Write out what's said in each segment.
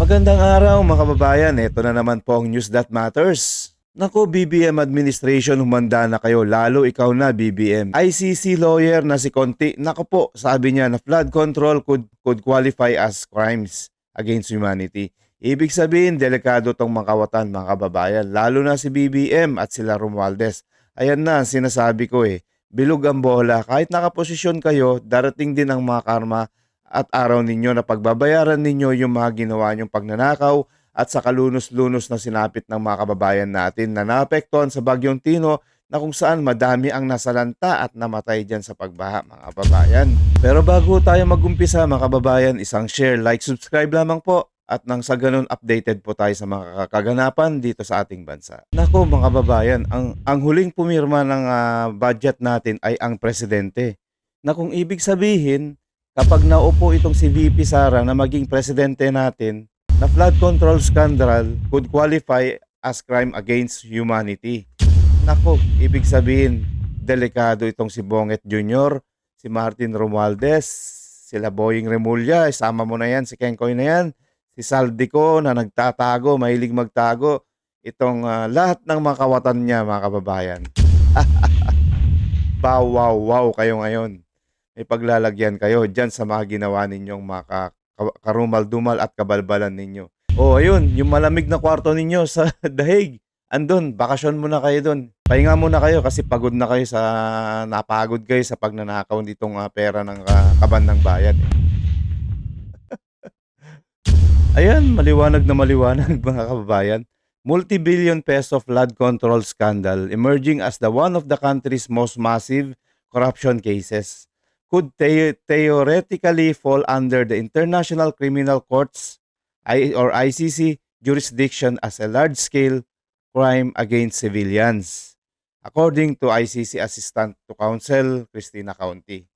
Magandang araw mga kababayan, ito na naman po ang News That Matters. Naku, BBM administration, humanda na kayo, lalo ikaw na BBM. ICC lawyer na si Conti, naku po, sabi niya na flood control could qualify as crimes against humanity. Ibig sabihin, delikado tong mga kawatan mga kababayan, lalo na si BBM at sila Romualdez. Ayan na, sinasabi ko bilog ang bola, kahit nakaposisyon kayo, darating din ang mga karma at araw ninyo na pagbabayaran ninyo yung mga ginawa nyong pagnanakaw at sa kalunos-lunos na sinapit ng mga kababayan natin na naapektuhan sa Bagyong Tino na kung saan madami ang nasalanta at namatay dyan sa pagbaha mga kababayan. Pero bago tayo magumpisa mga kababayan, isang share, like, subscribe lamang po at nang sa ganun updated po tayo sa mga kaganapan dito sa ating bansa. Nako mga kababayan, ang huling pumirma ng budget natin ay ang presidente. Na kung ibig sabihin, kapag naupo itong si VP Sara na maging presidente natin, na flood control scandal could qualify as crime against humanity. Nako, ibig sabihin, delikado itong si Bonget Jr., si Martin Romualdez, sila Boying Remulla, isama mo na yan, si Kenkoy na yan, si Saldico na nagtatago, mahilig magtago, itong lahat ng mga kawatan niya mga kababayan. Wow kayo ngayon. May paglalagyan kayo dyan sa mga ginawa ninyong mga karumal-dumal at kabalbalan ninyo. Oh, ayun, yung malamig na kwarto ninyo sa dahig. Andun, bakasyon muna kayo dun. Pahinga muna kayo kasi pagod na kayo napagod kayo sa pagnanakaw nitong pera ng kaban ng bayan. Ayan, maliwanag na maliwanag mga kababayan. Multi-billion peso flood control scandal emerging as one of the country's most massive corruption cases could theoretically fall under the International Criminal Courts or ICC jurisdiction as a large-scale crime against civilians, according to ICC Assistant to Counsel Christina County.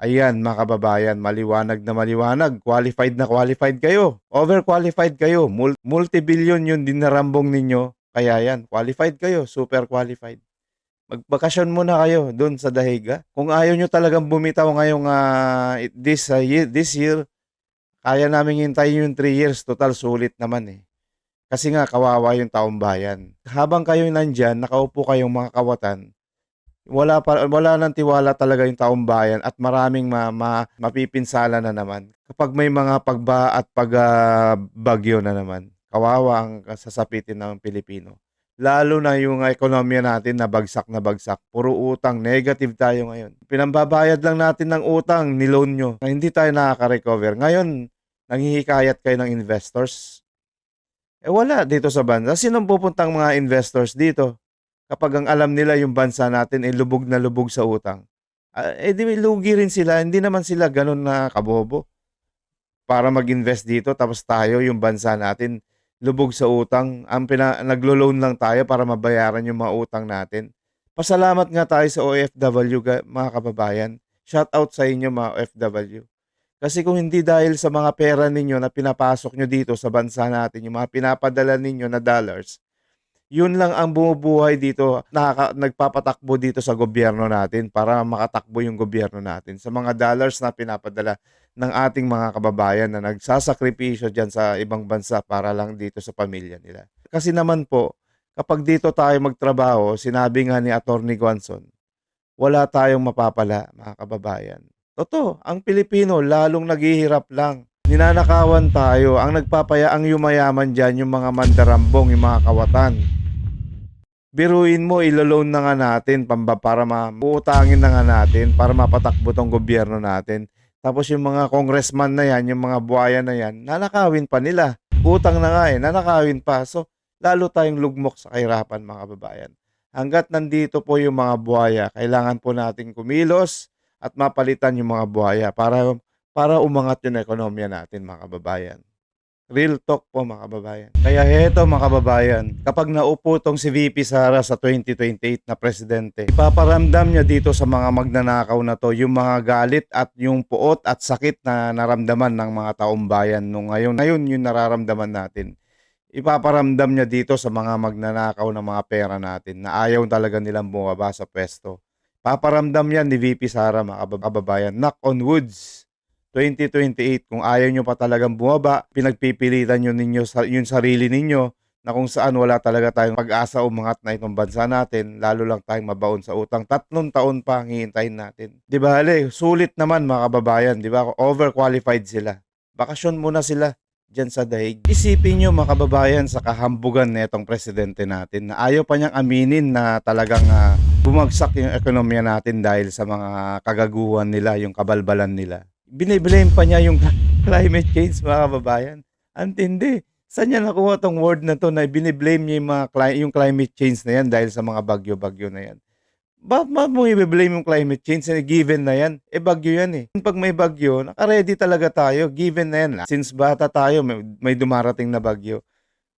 Ayan mga kababayan, maliwanag na maliwanag, qualified na qualified kayo, overqualified kayo, multi-billion yung dinarambong ninyo, kaya yan, qualified kayo, super qualified. Magbakasyon muna kayo doon sa Dahiga. Kung ayaw nyo talagang bumitaw ngayong this year, kaya namin hintayin yung 3 years. Total, sulit naman Kasi nga, kawawa yung taong bayan. Habang kayo nandyan, nakaupo kayong mga kawatan, wala nang tiwala talaga yung taong bayan at maraming mapipinsala na naman. Kapag may mga pagba at pagbagyo na naman, kawawa ang sasapitin ng Pilipino. Lalo na yung ekonomiya natin na bagsak. Puro utang, negative tayo ngayon. Pinambabayad lang natin ng utang, niloan nyo. Hindi tayo nakaka-recover. Ngayon, nanghihikayat kayo ng investors. Wala dito sa bansa. Sinong pupuntang mga investors dito? Kapag ang alam nila yung bansa natin ay lubog na lubog sa utang. Di lugi rin sila. Hindi naman sila ganun na kabobo para mag-invest dito tapos tayo, yung bansa natin, lubog sa utang. Naglo-loan lang tayo para mabayaran yung mga utang natin. Pasalamat nga tayo sa OFW mga kababayan. Shout out sa inyo mga OFW. Kasi kung hindi dahil sa mga pera ninyo na pinapasok nyo dito sa bansa natin, yung mga pinapadala ninyo na dollars, yun lang ang bumubuhay dito, nagpapatakbo dito sa gobyerno natin para makatakbo yung gobyerno natin sa mga dollars na pinapadala ng ating mga kababayan na nagsasakripisyo dyan sa ibang bansa para lang dito sa pamilya nila. Kasi naman po, kapag dito tayo magtrabaho, sinabi nga ni Atty. Guanzon, wala tayong mapapala mga kababayan. Totoo, ang Pilipino lalong naghihirap lang. Ninanakawan tayo, ang nagpapayaang yumayaman dyan yung mga mandarambong, yung mga kawatan. Biruin mo, iloloan na nga natin para mautangin na nga natin para mapatakbo tong gobyerno natin. Tapos yung mga congressman na yan, yung mga buhaya na yan, nanakawin pa nila. Utang na nga nanakawin pa. So, lalo tayong lugmok sa kahirapan mga kababayan. Hanggat nandito po yung mga buhaya, kailangan po natin kumilos at mapalitan yung mga buhaya para umangat yung ekonomiya natin mga kababayan. Real talk po mga kababayan. Kaya heto mga kababayan, kapag naupo tong si VP Sara sa 2028 na presidente, ipaparamdam niya dito sa mga magnanakaw na to yung mga galit at yung puot at sakit na naramdaman ng mga taong bayan nung ngayon yung nararamdaman natin. Ipaparamdam niya dito sa mga magnanakaw ng mga pera natin na ayaw talaga nilang bumaba sa pwesto. Paparamdam yan ni VP Sara mga kababayan. Knock on woods. 2028, kung ayaw nyo pa talagang bumaba, pinagpipilitan nyo yung sarili ninyo na kung saan wala talaga tayong pag-asa umangat na itong bansa natin, lalo lang tayong mabaon sa utang. 3 taon pa ang hihintayin natin. Di ba, sulit naman mga kababayan, di ba? Overqualified sila. Bakasyon muna sila dyan sa daig. Isipin nyo mga kababayan sa kahambugan na itong presidente natin na ayaw pa niyang aminin na talagang bumagsak yung ekonomiya natin dahil sa mga kagaguhan nila, yung kabalbalan nila. Biniblame pa niya yung climate change mga kababayan. Antindi. Saan niya nakuha tong word na to na biniblame niya yung climate change na yan dahil sa mga bagyo-bagyo na yan? Bakit mo i-blame yung climate change? Given na yan. Bagyo yan eh. Pag may bagyo, naka-ready talaga tayo. Given na yan. Since bata tayo, may dumarating na bagyo.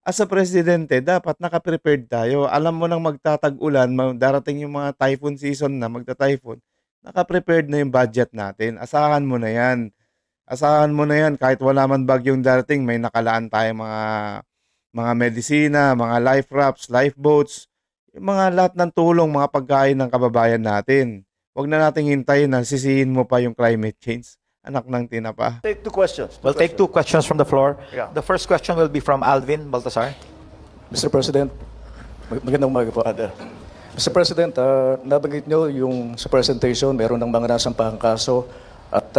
As a presidente, dapat naka-prepared tayo. Alam mo nang magtatag-ulan, darating yung mga typhoon season na magta-typhoon. Naka-prepared na yung budget natin. Asahan mo na yan. Asahan mo na yan. Kahit wala man bagyong darating, may nakalaan tayo mga medisina, mga life rafts, lifeboats, yung mga lahat ng tulong, mga pagkain ng kababayan natin. Huwag na nating hintayin na sisihin mo pa yung climate change. Anak ng tinapa. Take two questions. We'll take 2 questions from the floor. Yeah. The first question will be from Alvin Baltasar. Mr. President, magandang umaga po. Mr. President, nabanggit nyo yung sa presentation, meron ng mga nasampahang kaso at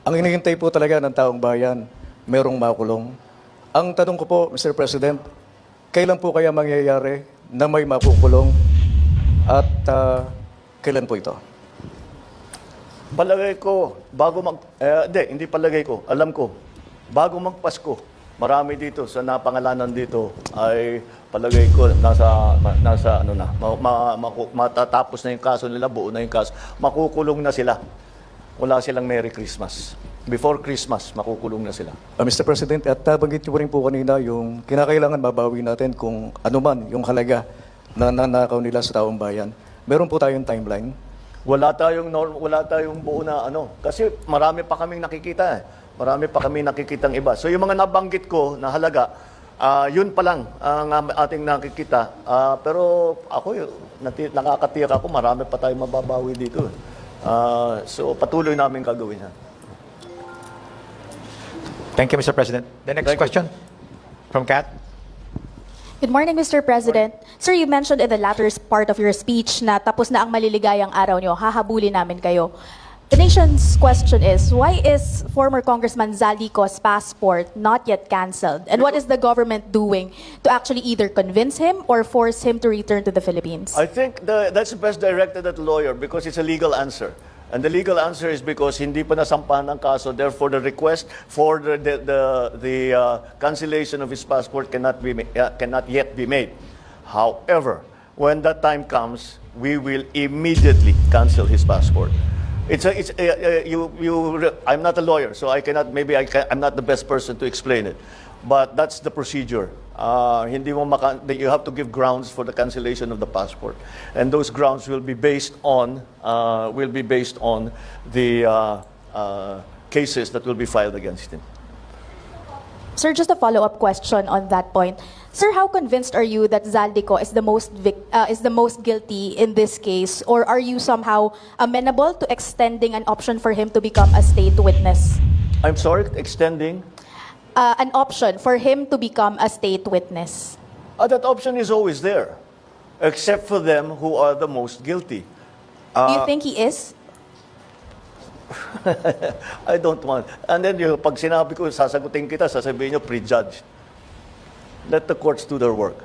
ang hinihintay po talaga ng taong bayan, merong makulong. Ang tanong ko po, Mr. President, kailan po kaya mangyayari na may makukulong at kailan po ito? Palagay ko, hindi palagay ko, alam ko, bago magpasko, marami dito sa napangalanan dito ay palagay ko nasa ano na, matatapos na yung kaso nila, buo na yung kaso, makukulong na sila. Wala silang Merry Christmas. Before Christmas, makukulong na sila. Mr. President, at nabanggit nyo rin po kanina yung kinakailangan mabawi natin kung ano man yung halaga na nanakaw nila sa taong bayan. Meron po tayong timeline. Wala tayong buo na ano. Kasi marami pa kaming nakikita eh. Marami pa kaming nakikitang iba. So yung mga nabanggit ko na halaga, yun pa lang ang ating nakikita. Pero ako, nakakatiyak ako, marami pa tayong mababawi dito. So patuloy namin gagawin yan. Thank you, Mr. President. The next question from Kat. Good morning, Mr. President. Sir, you mentioned in the latter part of your speech na tapos na ang maliligayang araw nyo, hahabulin namin kayo. The nation's question is, why is former Congressman Zaldico's passport not yet canceled? And what is the government doing to actually either convince him or force him to return to the Philippines? I think that's best directed at the lawyer because it's a legal answer. And the legal answer is because hindi pa nasampahan ng kaso, therefore the request for the cancellation of his passport cannot yet be made. However, when that time comes, we will immediately cancel his passport. I'm not a lawyer, so I'm not the best person to explain it. But that's the procedure. You have to give grounds for the cancellation of the passport, and those grounds will be based on the cases that will be filed against him. Sir, just a follow-up question on that point. Sir, how convinced are you that Zaldico is the most guilty in this case, or are you somehow amenable to extending an option for him to become a state witness? I'm sorry, extending. An option for him to become a state witness. That option is always there, except for them who are the most guilty. Do you think he is? I don't want. And then pag sinabi ko, sasagutin kita, sasabihin nyo, prejudge. Let the courts do their work.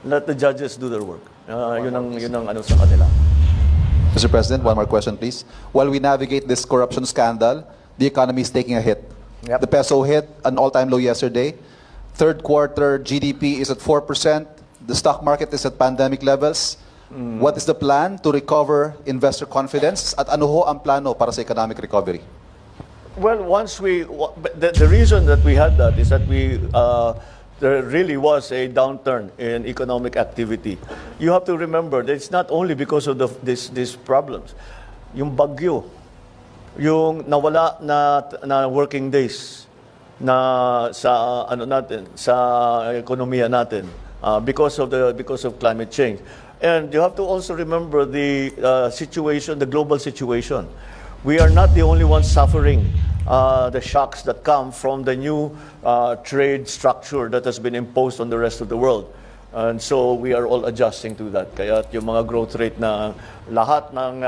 Let the judges do their work. Yun ang ano sa kanila. Mr. President, one more question, please. While we navigate this corruption scandal, the economy is taking a hit. Yep. The peso hit an all-time low yesterday. Third quarter GDP is at 4%. The stock market is at pandemic levels. What is the plan to recover investor confidence? At ano ho ang plano para sa economic recovery? Well, the reason that we had that is that there really was a downturn in economic activity. You have to remember that it's not only because of these problems. Yung bagyo, yung nawala na working days na sa ekonomiya natin because of climate change. And you have to also remember the situation, the global situation. We are not the only ones suffering the shocks that come from the new trade structure that has been imposed on the rest of the world. And so we are all adjusting to that. Kaya yung mga growth rate na lahat ng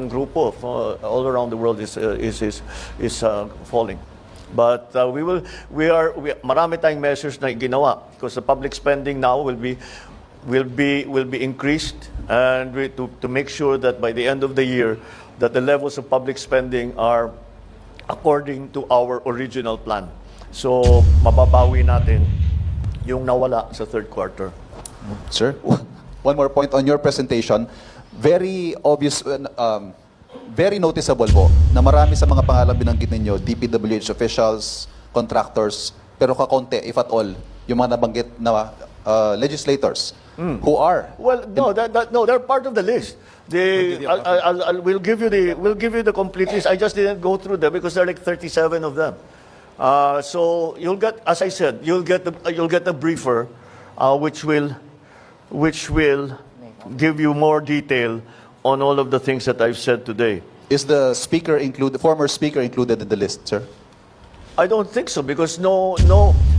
grupo all around the world is falling. But marami tayong measures na ginawa because the public spending now will be increased, and to make sure that by the end of the year that the levels of public spending are according to our original plan. So mababawi natin yung nawala sa third quarter. Sir, one more point on your presentation. Very obvious, very noticeable po na marami sa mga pangalan binanggit ninyo, DPWH officials, contractors, pero kakaunti, if at all, yung mga nabanggit na legislators who are. Well, no, they're part of the list. We'll give you the complete list. I just didn't go through them because there are like 37 of them. So you'll get, as I said, you'll get a briefer, which will give you more detail on all of the things that I've said today. Is the speaker included, former speaker included in the list, sir? I don't think so because no.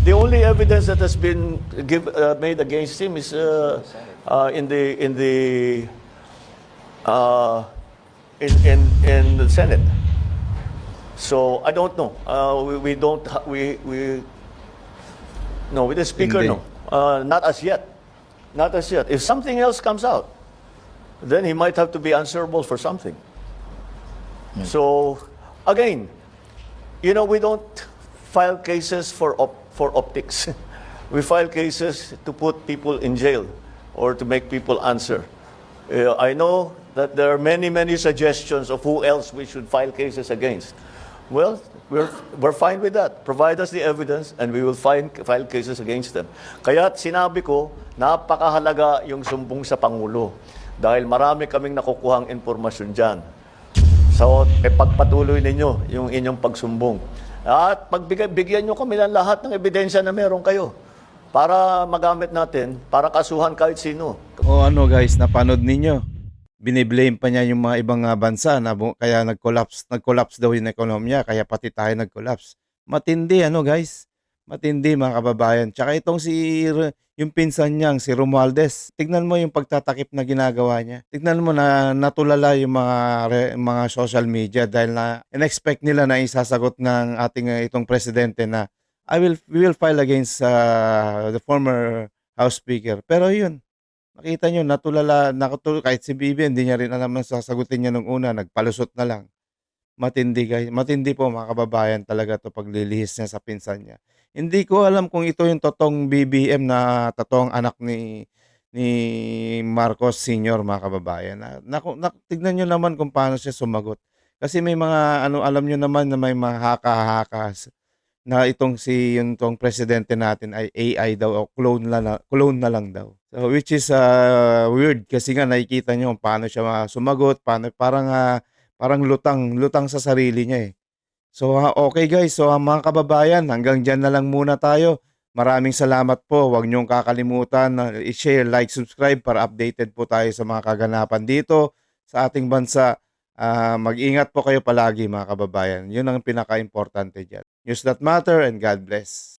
The only evidence that has been made against him is in the Senate. So I don't know. No, with the speaker, Hindi. no. Not as yet. Not as yet. If something else comes out, then he might have to be answerable for something. So, again, we don't file cases for optics. We file cases to put people in jail or to make people answer. I know that there are many, many suggestions of who else we should file cases against. Well, we're fine with that. Provide us the evidence and we will file cases against them. Kaya sinabi ko, napakahalaga yung sumbong sa Pangulo dahil marami kaming nakukuhang impormasyon dyan. So, pagpatuloy ninyo yung inyong pagsumbong. At bigyan nyo kami ng lahat ng ebidensya na meron kayo para magamit natin, para kasuhan kahit sino. O ano guys, napanood ninyo? Biniblame pa niya yung mga ibang bansa na kaya nag-collapse daw yung ekonomiya, kaya pati tayo nag-collapse. Matindi guys, matindi mga kababayan. Tsaka itong yung pinsan niyang si Romualdez, tignan mo yung pagtatakip na ginagawa niya. Tignan mo na natulala yung mga social media dahil na in-expect nila na isasagot ng ating itong presidente na we will file against the former House Speaker. Pero yun, nakita nyo, kahit si Bibi, hindi niya rin alam na sasagutin niya nung una, nagpalusot na lang. Matindi guys, matindi po mga kababayan talaga to paglilihis niya sa pinsan niya. Hindi ko alam kung ito yung totoong BBM na totoong anak ni Marcos Sr. mga kababayan. Tignan nyo naman kung paano siya sumagot. Kasi may mga, alam nyo naman na may mga haka-hakas na itong presidente natin ay AI daw o clone na lang daw. So, which is weird kasi nga nakikita nyo kung paano siya sumagot, parang lutang sa sarili niya eh. So okay guys, so mga kababayan, hanggang dyan na lang muna tayo. Maraming salamat po. Huwag niyong kakalimutan na i-share, like, subscribe para updated po tayo sa mga kaganapan dito sa ating bansa. Mag-ingat po kayo palagi mga kababayan. Yun ang pinaka-importante dyan. News that matter and God bless.